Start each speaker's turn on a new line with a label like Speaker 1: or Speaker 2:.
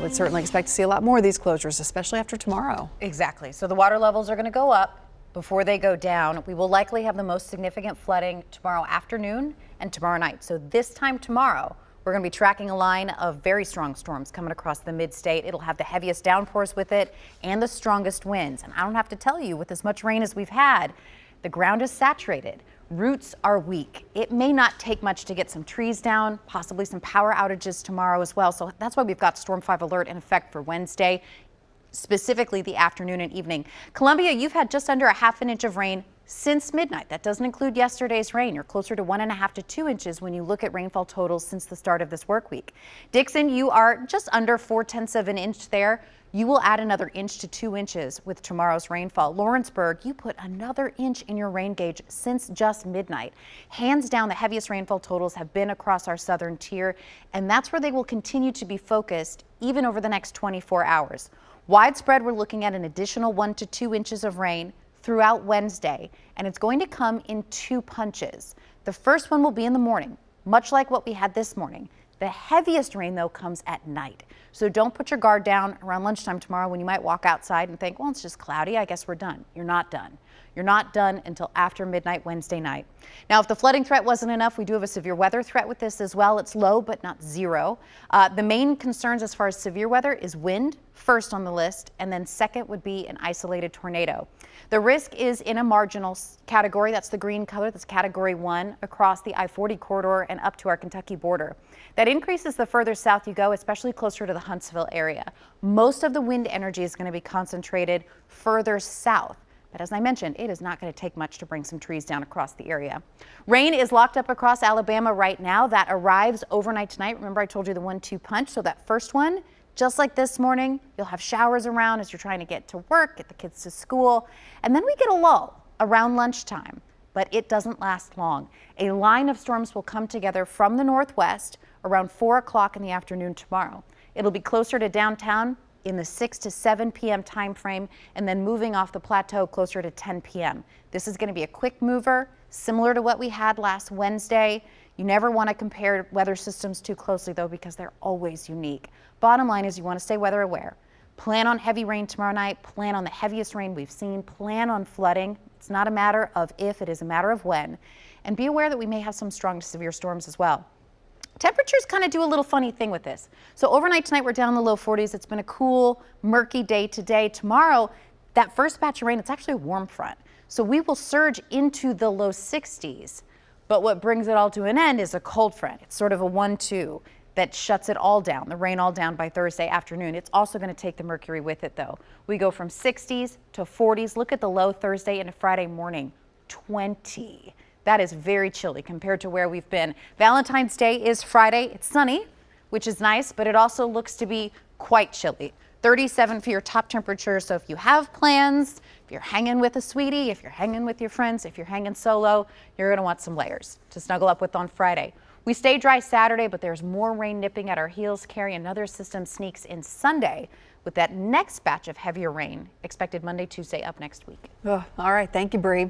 Speaker 1: we'd certainly expect to see a lot more of these closures, especially after tomorrow.
Speaker 2: Exactly. So the water levels are going to go up before they go down. We will likely have the most significant flooding tomorrow afternoon and tomorrow night. So this time tomorrow, we're going to be tracking a line of very strong storms coming across the mid-state. It'll have the heaviest downpours with it and the strongest winds. And I don't have to tell you, with as much rain as we've had, the ground is saturated. Roots are weak. It may not take much to get some trees down, possibly some power outages tomorrow as well. So that's why we've got Storm 5 alert in effect for Wednesday, specifically the afternoon and evening. Columbia, you've had just under a ½ inch of rain since midnight. That doesn't include yesterday's rain. You're closer to 1.5 to 2 inches when you look at rainfall totals since the start of this work week. Dixon, you are just under 0.4 of an inch there. You will add another inch to 2 inches with tomorrow's rainfall. Lawrenceburg, you put another inch in your rain gauge since just midnight. Hands down, the heaviest rainfall totals have been across our southern tier, and that's where they will continue to be focused even over the next 24 hours. Widespread, we're looking at an additional 1 to 2 inches of rain throughout Wednesday, and it's going to come in 2 punches. The first one will be in the morning, much like what we had this morning. The heaviest rain, though, comes at night. So don't put your guard down around lunchtime tomorrow when you might walk outside and think, well, it's just cloudy, I guess we're done. You're not done. You're not done until after midnight Wednesday night. Now, if the flooding threat wasn't enough, we do have a severe weather threat with this as well. It's low, but not zero. The main concerns as far as severe weather is wind, first on the list, and then second would be an isolated tornado. The risk is in a marginal category. That's the green color. That's category 1 across the I-40 corridor and up to our Kentucky border. That increases the further south you go, especially closer to the Huntsville area. Most of the wind energy is going to be concentrated further south. But as I mentioned, it is not going to take much to bring some trees down across the area. Rain is locked up across Alabama right now. That arrives overnight tonight. Remember, I told you the 1-2 punch. So that first one, just like this morning, you'll have showers around as you're trying to get to work, get the kids to school. And then we get a lull around lunchtime, but it doesn't last long. A line of storms will come together from the northwest around 4 o'clock in the afternoon tomorrow. It'll be closer to downtown in the 6 to 7 p.m. time frame, and then moving off the plateau closer to 10 p.m. This is going to be a quick mover, similar to what we had last Wednesday. You never want to compare weather systems too closely, though, because they're always unique. Bottom line is you want to stay weather aware. Plan on heavy rain tomorrow night. Plan on the heaviest rain we've seen. Plan on flooding. It's not a matter of if, it is a matter of when. And be aware that we may have some strong to severe storms as well. Temperatures kind of do a little funny thing with this. So overnight tonight, we're down in the low 40s. It's been a cool, murky day today. Tomorrow, that first batch of rain, it's actually a warm front. So we will surge into the low 60s. But what brings it all to an end is a cold front. It's sort of a 1-2 that shuts it all down, the rain all down by Thursday afternoon. It's also going to take the mercury with it, though. We go from 60s to 40s. Look at the low Thursday into Friday morning, 20. That is very chilly compared to where we've been. Valentine's Day is Friday. It's sunny, which is nice, but it also looks to be quite chilly. 37 for your top temperature. So if you have plans, if you're hanging with a sweetie, if you're hanging with your friends, if you're hanging solo, you're going to want some layers to snuggle up with on Friday. We stay dry Saturday, but there's more rain nipping at our heels. Carry another system sneaks in Sunday with that next batch of heavier rain expected Monday, Tuesday up next week.
Speaker 1: Oh, all right. Thank you, Bree.